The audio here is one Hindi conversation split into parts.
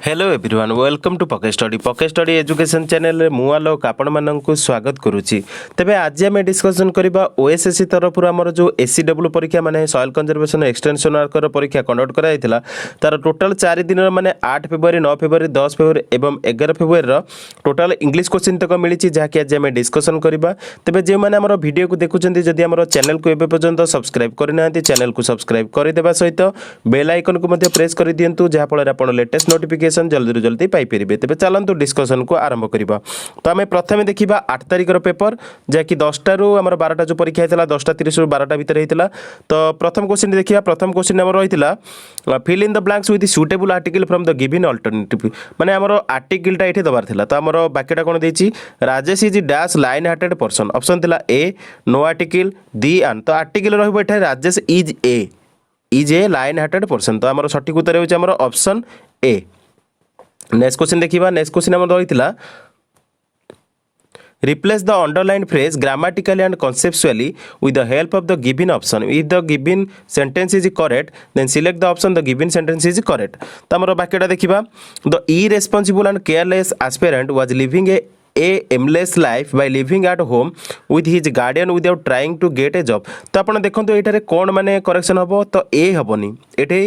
हेलो एवरीवन वेलकम टू पके स्टडी एजुकेशन चैनल रे मु आलोक आपण माननकु स्वागत करूची। तबे आज आम डिस्कशन करबा ओएसएससी तरफ हमर जो एससीडब्ल्यू परीक्षा माने सॉइल कंजर्वेशन एक्सटेंशन वर्कर परीक्षा कंडक्ट करा जायतिला। तार टोटल 4 दिन माने 8 फरवरी 9 फरवरी 10 फरवरी एवं 11 फरवरी रो टोटल इंग्लिश क्वेश्चन तक मिलिची जाके आज आम डिस्कशन करबा। तबे जे माने हमर वीडियो को देखुचंती जदि हमर चैनल को एबे पर्यंत सब्सक्राइब करनांती चैनल को सब्सक्राइब कर देबा सहित बेल आइकन को मध्ये प्रेस कर दियंतु जहा फल आपण लेटेस्ट नोटिफिकेशन जल्दी जल्दी पाई परिबे। तेबे चलंतु डिस्कशन को आरंभ करिबा। तो आमे प्रथमे देखिबा 8 तारिख रो पेपर जाकी 10टा रु हमर 12टा जो परीक्षा हेतला 10:30 रु 12टा भीतर हेतला। तो प्रथम क्वेश्चन देखिबा। प्रथम क्वेश्चन हमर रहितला fill in the blanks with suitable article from the given alternative माने हमर आर्टिकल टा एठी दबार थिला। तो हमर बाकीटा कोन देछि Rajesh is dash lion hearted person. Option थिला a no article the an. तो आर्टिकल रहबो एठा Rajesh is a lion hearted person. तो हमर सठिक उत्तर होछि हमर ऑप्शन ए। नेक्स्ट क्वेश्चन देखिबा। नेक्स्ट क्वेश्चन हमर रहितला replace the underlined phrase grammatically and conceptually with the help of the given option. If the given sentence is correct then select the option the given sentence is correct. तो हमर बाकीटा देखिबा। The irresponsible and careless aspirant was living a aimless life by living at home with his guardian without trying to get a job. तो आपण देखंतु एटारे कोन माने करेक्शन हबो। तो ए हबोनी एटे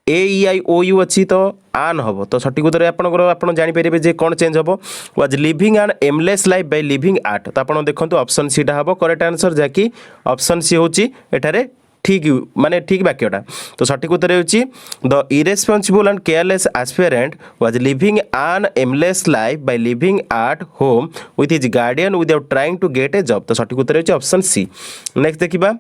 ए ई आई ओ यू अच्छी तो आन हम। तो सठिक उत्तर आपन जानि परिबे जे कोन चेंज हबो was living an aimless life by living it. तो आपन देखंतु ऑप्शन सी टा हबो करेक्ट आंसर जाकी ऑप्शन सी होची एठारे ठीक माने ठीक वाक्यटा। तो सठिक उत्तर होची the irresponsible and careless aspirant was living an aimless life by living at home with his guardian without trying to get a job. तो सठिक उत्तर होची ऑप्शन सी। नेक्स्ट देखिबा।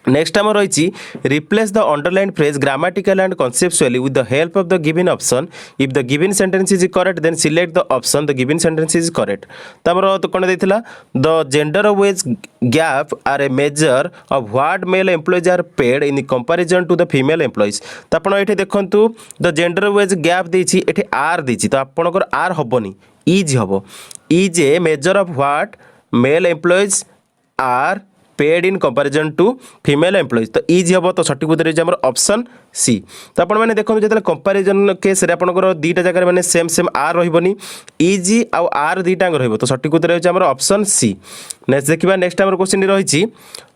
नेक्स्ट आम रही replace the underline phrase grammatical and conceptually with the help of the given option. If the given sentence is correct then select the option the given sentence is correct. तो आमर तो कौन देथिला the gender wage gap are a measure of what male employees are paid in comparison to the female employees. तो आपण एठी देखंतु द जेंडर वेज गैप देछि एठी आर देछि। तो आपनकर आर हबोनी इज हबो। Is a measure of what male employees are paid in comparison to female employees. तो इज हम। तो सठिक उत्तर होछि हमर ऑप्शन सी। तो आपण माने देखो जतले कंपैरिजन केस रे आपनकर दीटा जगह माने सेम सेम आर रहिबोनी इज आ आर दीटा रहिबो। तो सठिक उत्तर होछि हमर ऑप्शन सी। नेक्स्ट देखिबा। नेक्स्ट हमर क्वेश्चन रहिछि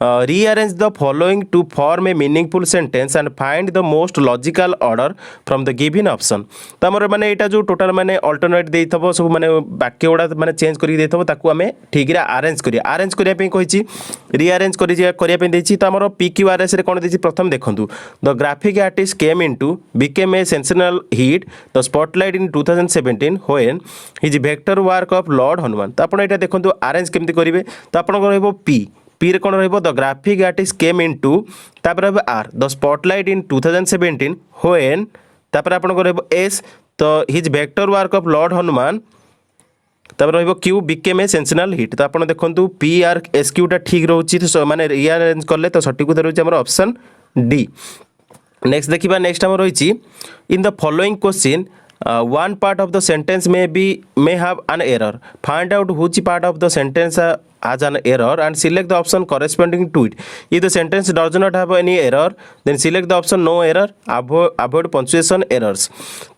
rearrange the following to form a meaningful sentence and find the most logical order from the given option. तो हमर माने एटा जो टोटल माने अल्टरनेट देइथबो सब माने वाक्य गुडा माने चेंज करि देइथबो ताकू हमें ठीक रे अरेंज करिया पे कहिछि रीअरेंज करिया पे देछि। तो हमर पीक्यूआरएस रे कोन देछि प्रथम देखंतु the graphic artist came into became a sensational hit the spotlight in 2017 when his vector work of Lord Hanuman। तो आपण एटा देखंतु अरेंज केमति करिवे। तो आपण को रहबो पी रे कोन रहबो the graphic artist came into तापर रहबो आर द स्पॉटलाइट इन 2017 when तापर आपण को रहबो एस तो his vector work of Lord Hanuman तापर रहबो क्यू बिकेम ए सेंसेशनल हिट। तो आपण देखंतु पी आर एस क्यू टा ठीक रहउची तो माने रीअरेंज करले तो सठिक उत्तर होची हमर ऑप्शन डी। नेक्स्ट देखिबा। नेक्स्ट हम रही इन the following question one part of the sentence may have an error find out which part of the sentence has an error and select the option corresponding to it. If the sentence does not have any error then select the option no error avoid punctuation errors.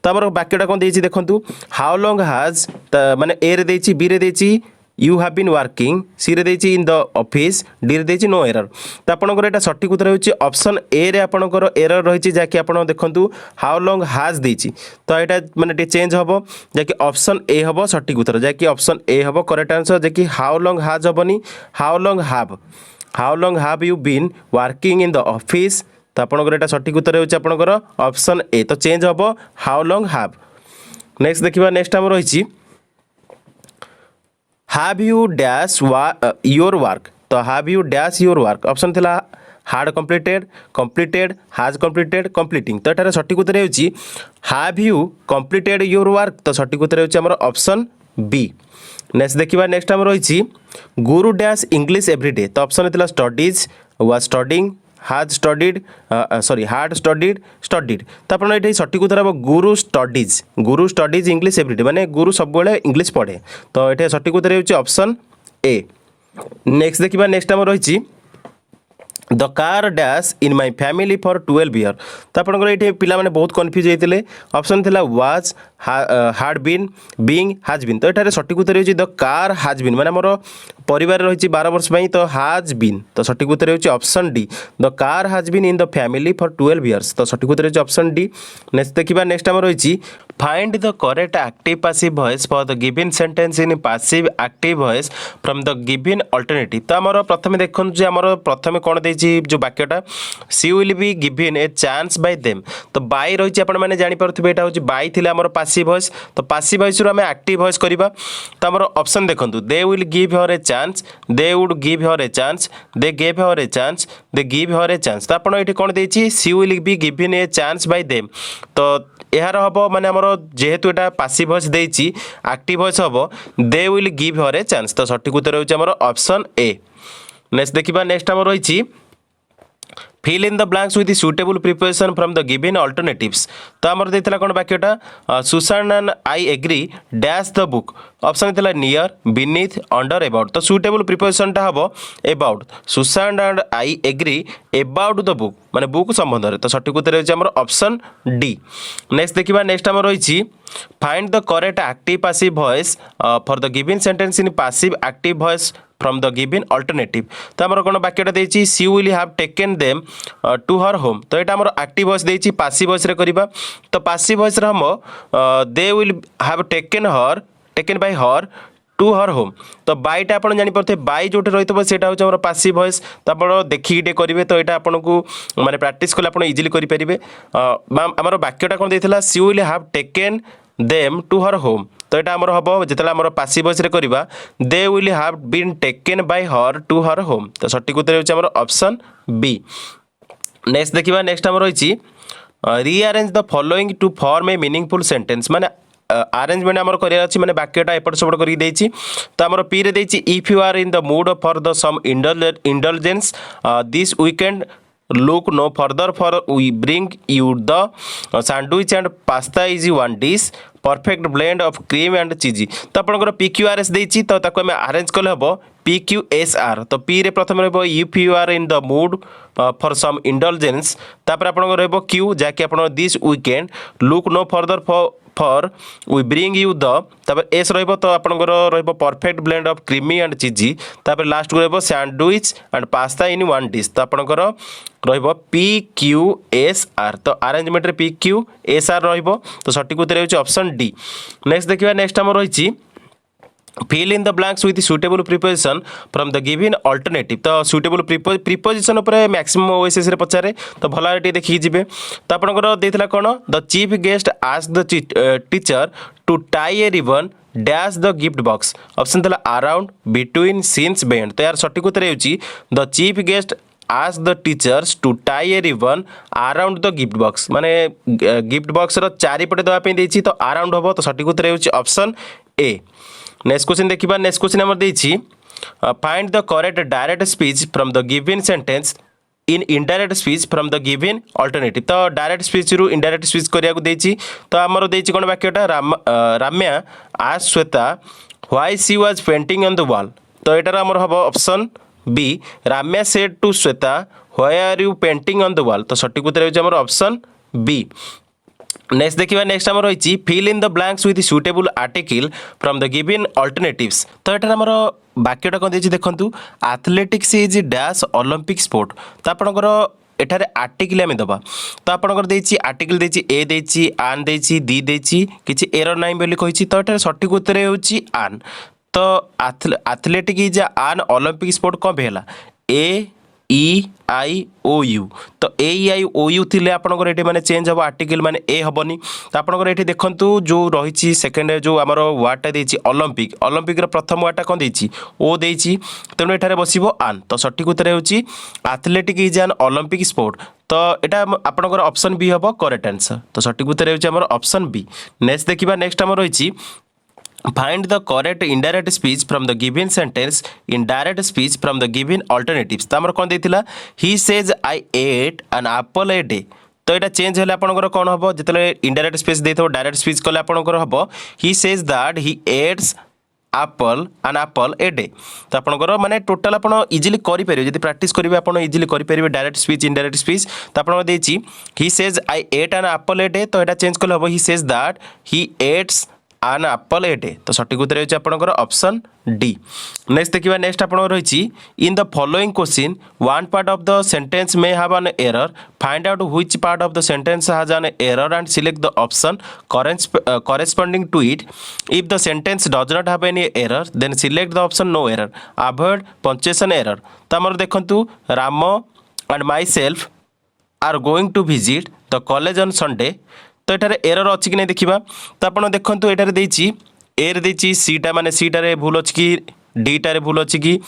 तो हमर वाक्यटा कोन देछि देखंतु how long has माने ए रे देछि बी रे देछि यू हैव बीन वर्किंग सी रे देछि इन द ऑफिस डी रे देछि नो एरर। तो आपनकर एटा सठिक उत्तर होछि ऑप्शन ए रे आपनकर एरर रहिछि जाकि आपण देखंतु हाउ लॉन्ग हैज देछि। तो एटा माने टे चेंज हबो जाकि ऑप्शन ए हबो सठिक उत्तर जाकि ऑप्शन ए हबो करेक्ट आंसर जाकि हाउ लॉन्ग हैज हबोनी how long have you been working in the office. तो आपनकर एटा सठिक उत्तर होछि आपनकर ऑप्शन ए। तो चेंज हबो हाउ लॉन्ग हैव। नेक्स्ट देखिबा। नेक्स्ट हम रहिछि have you dash your work। तो have you dash your work option थिला had completed has completed completing। तो एटारे सठिक उत्तर होछि have you completed your work। तो सठिक उत्तर होछि हमर ऑप्शन बी। नेक्स्ट देखिबा। नेक्स्ट हम रहिछि गुरु डैश इंग्लिश एवरीडे। तो ऑप्शन थिला studies was studying had studied तो आपण एठी सठिक उत्तर हम गुरु स्टडीज इंग्लिश एवरीडे माने गुरु सब बेले इंग्लिश पढ़े। तो एठी सठिक उत्तर होछि ऑप्शन ए। नेक्स्ट देखिबा। नेक्स्ट हम रहिछि the car dash in my family for 12 year. तो आपंकर ये पिला बहुत कन्फ्यूज होते ऑप्शन थिला was had been being has been. तो ये सठिक उत्तर होची द कार हाज बीन माने मोर परिवार रही 12 वर्ष पई तो हाज बीन। तो सठिक उत्तर होची option D the car has been in the family for 12 years. तो सठिक उत्तर होची ऑप्शन डी। नेक्स्ट देखिबा नेक्स्ट हमर होची find the correct active passive voice for the given sentence in passive active voice from the given alternative. तो आमर प्रथम देखुन जे आमर प्रथम कोन देछि जो वाक्यटा she will be given a chance by them. तो बाय रही आपण मैंने जानी पारथिबे एटा होछि बाय थिले आमर पैसिव वॉइस। तो पैसिव वॉइस रो हमें एक्टिव वॉइस करिबा। तो आमर ऑप्शन देखंतु they will give her a chance, they would give her a chance, they gave her a chance, they give her a chance. तो आपण एठी कोन देछि she will be given a chance by them. तो यार हम माने आमर जेहेतु एटा पैसिव वॉइस देछि एक्टिव वॉइस हम they will give her a chance. तो सठिक उत्तर होछि आमर ऑप्शन ए। नेक्स्ट देखिबा नेक्स्ट आमर रहिछि fill in the blanks with the suitable preposition from the given alternatives। तो आमर देथिला कोन वाक्यटा Susan and I agree dash the book. Option थिला नियर, बीनीथ, अंडर, अबाउट। तो सुटेबल प्रिपोजिशन टा हबो about. Susan and I agree about the book माने बुक संबंध रे। तो सठिक उत्तर होछि हमर ऑप्शन डी। नेक्स्ट देखिबा नेक्स्ट हमर रहिछि find the correct active passive voice for the given sentence in passive active voice from the given alternative. तो आमर कोन वाक्यटा देछि she will have taken them to her home. तो एटा आमर एक्टिव वॉइस देछि पैसिव वॉइस रे करबा। तो पैसिव वॉइस रे हम they will have taken by her to her home. तो बाईटा आप जापर बाई जो रही है सेटा हूँ आम पैसिव वॉइस। तो आप देखिए करेंगे तो यहाँ आपन को माने प्रैक्टिस कले आप इजिली करेंगे। आमर वाक्यटा कौन देता she will have taken them to her home. तो यहाँ आमर हम जो आम पैसिव वॉइस रे करबा दे will have been taken by her to her home. तो सठिक उत्तर होछि आमर ऑप्शन बी। नेक्स्ट देखिबा नेक्स्ट आमर रही rearrange the following to form a meaningful sentence. माने अरेंजमेंट आमर करिया अछि माने वाक्यटा एपट सेपट करि देछि। तो आमर पी रे देछि if you are in the mood for the some indulgence this weekend look no further for we bring you the sandwich and pasta is one dish perfect blend of cream and cheese। तो आपनकर PQRS देछि तो ताको हम अरेंज कले हबो PQSR। तो P रे प्रथम रहबो if you are in the mood for some indulgence। तापर आपनकर रहबो Q जाके आपन this weekend look no further for we bring you the तापर एस रहबो तो आपनकर रहबो perfect blend of creamy and cheesy. तापर लास्ट को रहबो sandwich and pasta in one dish. तो आपनकर रहबो PQSR। तो अरेंजमेंट रे PQSR रहबो। तो सठिक उत्तर होछि ऑप्शन डी। नेक्स्ट देखिबा नेक्स्ट हमर रहिछि fill in the blanks with suitable preposition from the given alternative। तो suitable preposition ऊपर मैक्सिमम ओएसएस रे पचारे तो भला रे देखि जिवे। तो आपनकर देथिला कोन the chief guest ask the teacher to tie a ribbon dash the gift box. Option थिला अराउंड, बिटवीन, सिंस, बेंड। तो यार सठिक उत्तर होछि the chief guest ask the teachers to tie a ribbon around the gift box। माने गिफ्ट बॉक्स रो चारि पटे दवा पे देछि तो अराउंड हबो। तो सठिक उत्तर होछि ऑप्शन ए। नेक्स्ट क्वेश्चन देखिबा नेक्स्ट क्वेश्चन हमर देछि find the correct direct speech from the given sentence in indirect speech from the given alternative. तो डायरेक्ट स्पीच रु इनडायरेक्ट स्पीच करिया को देछि। तो हमर देछि कोन वाक्यटा Ramya ask Shweta why she was painting on the wall. तो एटार हमर हबो option B Ramya said to Shweta why are you painting on the wall. तो सठिक उत्तर होछि हमर ऑप्शन बी। नेक्स्ट देखिबा नेक्स्ट हमर होइछि fill in the blanks with suitable article from the given alternatives. तो एटार हमर वाक्यटा कोन देछि देखंतु athletics is dash Olympic sport. तो आपनकर एठारे आर्टिकल आमे दबा। तो आपनकर देछि आर्टिकल देछि ए देछि आन देछि दी देछि किछि एरर नाइ बोली कहिछि। तो एठारे सठिक उत्तर होछि आन। तो एथलेटिक इज आन ओलंपिक स्पोर्ट कौन भेला AEIOU। तो AEIOU थिले आपनकर एठी माने चेंज हबो आर्टिकल माने ए हबनी। तो आपनकर एठी देखंतु जो रहिछि सेकंड जो हमर वर्डटा देछि ओलंपिक ओलंपिक रो प्रथम वर्डटा कोन देछि ओ देछि तेनु एठारे बसिबो आन। तो सठिक उत्तर होछि athletic is an Olympic sport. तो एटा आपनकर ऑप्शन बी हबो करेक्ट आंसर। तो सठिक उत्तर होछि हमर ऑप्शन बी। नेक्स्ट देखिबा नेक्स्ट हमर रहिछि find the correct indirect speech from the given sentence in direct speech from the given alternatives। तो हमर कोन देथिला he says I ate an apple a day। तो एटा चेंज हेले आपनकर कोन हबो जतले इनडायरेक्ट स्पीच देथो डायरेक्ट स्पीच कले आपनकर हबो he says that he eats apple a day तो आपनकर माने टोटल आपण इजीली करि परिबे जदि प्रैक्टिस करिवे आपण इजीली करि परिबे डायरेक्ट स्पीच इनडायरेक्ट स्पीच तो आपण देछि he says I ate an apple a day तो एटा चेंज करले हो he says that he eats an apple a day तो सठिक उत्तर होछि आपनकर ऑप्शन डी नेक्स्ट देखिबा नेक्स्ट आपनकर रहिछि in the following question one part of the sentence may have an error find out which part of the sentence has an error and select the option corresponding to it if the sentence does not have any error then select the option no error avoid punctuation error तो हमर देखंतु Ram and myself are going to visit the college on Sunday तो एटारे एरर अच्छी कि नहीं देखा तो आप देखो एटारे देछि ए रे देछि सीटा माने सीटारे भूल अच्छी कि डीटारे भूल अच्छी कि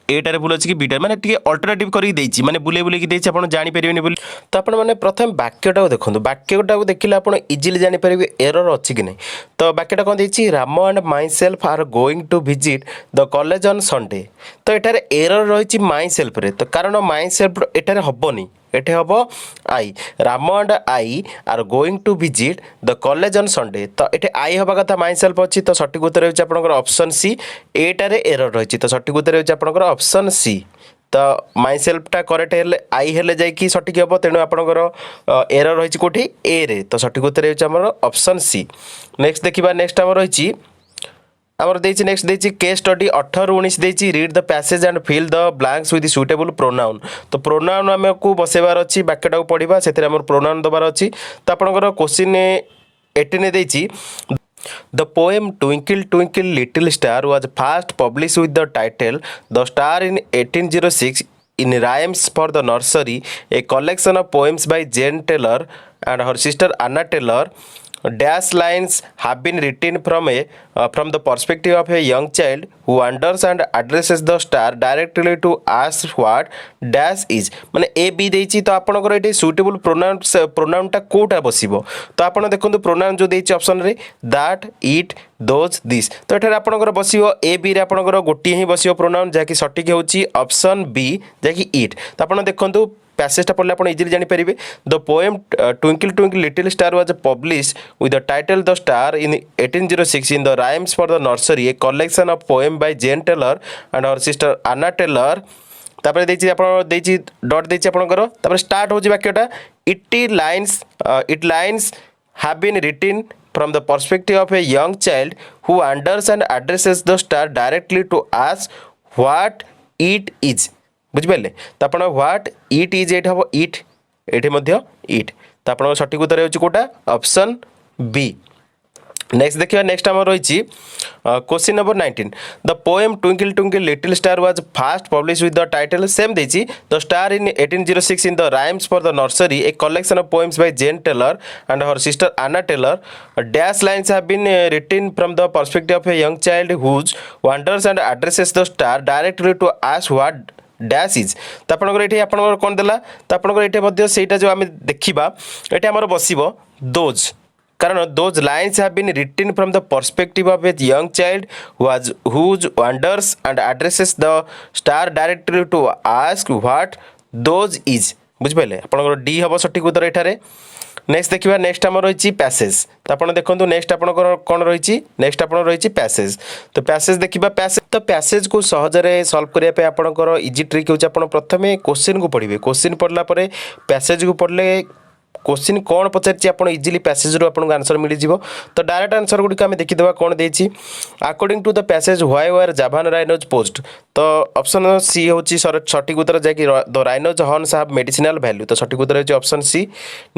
एटारे भूल अच्छी कि बीटा माने टिके अल्टरनेटिव करी देछि माने बुले बुले कि देछि आपण जानि परिबेनी बोली तो आपण माने प्रथम वाक्यटा देखंतु वाक्यटा देखिले आपण इजीली जानि परिबे एरर अच्छी कि नहीं तो वाक्यटा कोन देछि Ram and myself are going to visit the college on Sunday तो एटारे एरर रहिछि माई सेल्फ रे तो कारण माई सेल्फ एटारे हबोनी एटे हम I Ram and I are going to visit the college on Sunday तो ये आई हवा कथा माई सेल्फ अच्छी तो सठिक उत्तर होछि आपनकर ऑप्शन सी एटारे एरर रही तो सठिक उत्तर होछि आपनकर ऑप्शन सी तो माई सेल्फटा करेक्ट हेले आई हेले जाइकी सठिक हम तेणु आपनकर एरर रही कोठी ए रे तो सठिक उत्तर होछि हमर ऑप्शन सी नेक्स्ट देखिबा नेक्स्ट हमर रही आमर देछि नेक्स्ट देछि केस स्टडी 18 19 देछि read the passage and fill the blanks with suitable pronoun तो प्रोनाउन हमको बसेबार अछि वाक्यटा पढिबा सेतिर हमर प्रोनाउन दबार अछि तो आपनकर क्वेश्चन 18 देछि The poem Twinkle Twinkle Little Star was first published with the title The Star in 1806 in Rhymes for the Nursery, a collection of poems by Jane Taylor and her sister Anna Taylor. Dash lines have been written from the perspective of a young child who wonders and addresses the star directly to ask what dash is माने ए बी देछि तो आपनकर एटी सुटेबल प्रोनाउनटा कोटा बसिबो तो आपण देखंतु प्रोनाउन जो देछि ऑप्शन रे दैट इट दोज दिस तो एठार आपनकर बसिबो ए बी रे आपनकर गोटी ही बसिबो प्रोनाउन जाकि सठिक होछि ऑप्शन बी जाकि इट तो आपण देखंतु पैसेजटा पढ़ले आप इजिली जापर the poem twinkle twinkle little star was publish with the title the star in 1806 in the rhymes for the nursery a collection of poem by Jane Taylor and her sister Ann Taylor तापर देछि आपण देछि डॉट देछि आपनकर तापर स्टार्ट होछि वाक्यटा it lines have been written from the perspective of a young child who wonders and addresses the star directly to ask what it is बुझिपारे तो आप व्हाट इट इज एट हम इट ये इट तो आप सठिक उत्तर होची कोटा ऑप्शन बी नेक्स्ट देखिए नेक्स्ट आम रही question number 19 the poem twinkle twinkle little star was first publish with the title same देछि the star in 1806 in the rhymes for the nursery a collection of poems by Jane Taylor and her sister Ann Taylor dash lines have been written from the perspective of a young child whose wonders and addresses the star directly to ask what dash is तो आपंकर ये आपंकर कौन देला तो आपंकर ये सेटा जो आम देखा ये आमर बसब दोज कारण those lines have been written from the perspective of a young child whose wonders and addresses the star directly to ask what those is बुझिपारे आपंकर डी हम सठिक उत्तर एठारे नेक्स्ट देखिए नेक्स्ट आम रही पैसेज तो आप देखो नेक्स्ट आप कौन रही नेक्स्ट आप रही पैसेज तो पैसेज देखा पैसेज तो पैसेज को सहजरे सल्व करने आपंकर इजी ट्रिक होची आप प्रथम क्वेश्चन को पढ़े क्वेश्चन पढ़ला पैसेज को पढ़ले क्वेश्चन कौन पचार आप इजिली पैसेज रू आपको आंसर मिल जाव तो डायरेक्ट आंसर गुड़िक आम देखीदे कौन देती according to the passage why were Javan rhinos poached तो ऑप्शन सी हूँ सठिक उत्तर जैक the rhinos horns have medicinal value तो सठिक उत्तर होची ऑप्शन सी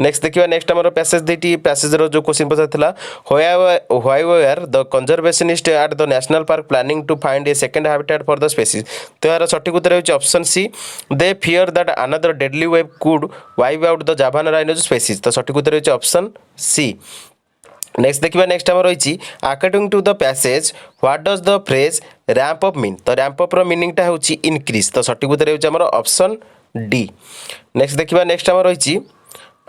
नेक्स्ट देखिए नेक्स्ट आम पैसेज देती पैसेज जो क्वेश्चन पचार why were the conservationists at the national park planning to find a second habitat for the species तो यार सठिक उत्तर होची option C they fear that another deadly wave could wipe out the Javan rhinos species तो सठिक उत्तर होची ऑप्शन सी नेक्स्ट देखिए नेक्स्ट आम रही according to the passage what does the phrase ramp up mean तो रैंप अप मीनिंगटा होची इनक्रीज तो सठिक उत्तर होची हमर ऑप्शन डी नेक्स्ट देखिए नेक्स्ट आम रही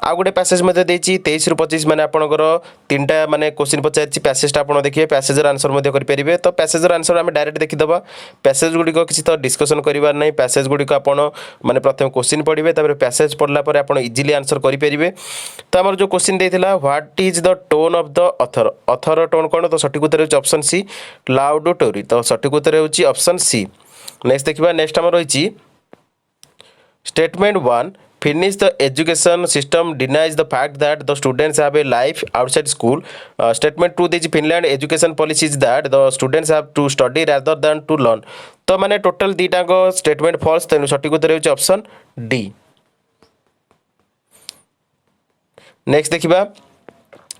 आउ गोटे पैसेज मध्य देछि 23 रु 25 माने आपनकर तीनटा माने क्वेश्चन पचारछि पैसेजटा आपण देखिए पैसेजर आंसर मध्य करि परिबे तो पैसेजर आंसर हम डायरेक्ट देखि दबा पैसेज गुडी को किछि तो डिस्कशन करिवार नै पैसेज गुडी को आपण माने प्रथम क्वेश्चन पढिबे तापर पैसेज पढला परे आपण इजीली आंसर करि परिबे तो हमर जो क्वेश्चन देथिला what is the tone of the author author tone कोन तो सठिक उत्तर होछि ऑप्शन सी लाउडटरी तो सठिक उत्तर होछि ऑप्शन सी नेक्स्ट देखिबा नेक्स्ट हमर होछि statement 1 finish the education system denies the fact that the students have a life outside school statement 2 देछि Finland education policy is that the students have to study rather than to learn तो माने टोटल दीटा को स्टेटमेंट फॉल्स तेनु सठिक उत्तर होछि ऑप्शन डी नेक्स्ट देखिबा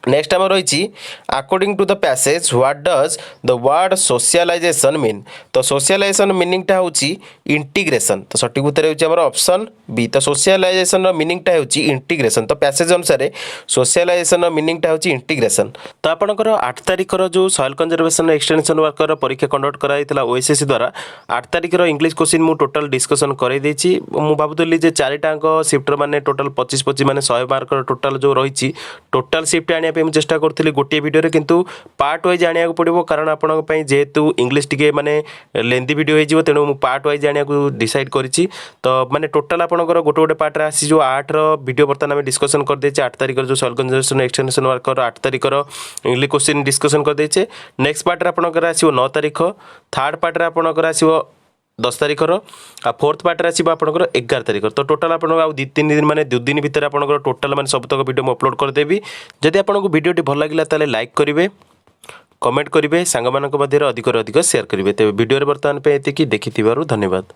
नेक्स्ट आम रही according to the passage what does the word socialisation mean तो सोशलाइजेशन मीनिंगटा होची इंटीग्रेशन तो सठिक उत्तर होची हमर ऑप्शन बी तो सोशलाइजेशन रो मीनिंगटा होची इंटीग्रेशन तो पैसेज अनुसार सोशलाइजेशन रो मीनिंगटा होची इंटीग्रेशन तो आपनकर 8 तारिख रो जो सॉइल कंजर्वेशन एक्सटेंशन वर्कर परीक्षा कंडक्ट कराइतला ओएसएससी द्वारा 8 तारिख रो इंग्लिश क्वेश्चन मु टोटल डिस्कशन करै देछि मु भाबुतली जे चारिटांक शिफ्टर माने टोटल 25 25 माने 100 मार्क टोटल जो रहिछि टोटल शिफ्ट आनी पे चेष्टा करी गोटे वीडियो किंतु पार्ट वाइज आने पड़ो कारण आपण जेहेतु इंग्लिश टिके माने लेंथी वीडियो हो तेणु पार्ट वाइज आने डिसाइड करी तो माने टोटल आपंकर गोटे गोटे पार्ट आसी जो 8 वीडियो बर्तमान आम डिस्कसन कर देचे 8 तारिख जो सॉइल कंजर्वेशन एक्सटेंशन वर्कर 8 तारिख इंग्लिश क्वेश्चन डिस्कसन कर देचे नेक्स्ट पार्ट आपंकर आसो 9 तारिख थर्ड पार्ट आपंकर आसो 10 तारिख आ फोर्थ पार्ट आसो आपंकर 11 तारिख तो टोटाल आप 2-3 दिन माने 2 दिन भितर आपंकर टोटाल माने सबतक वीडियो मैं अपलोड करदेवी जदि आपको वीडियोटी भल लगे ताले लाइक करेंगे कमेंट करेंगे सांग मानक मध्य अधिक शेयर करेंगे तेज वीडियो बर्तमान पे एतिकी देखि धन्यवाद।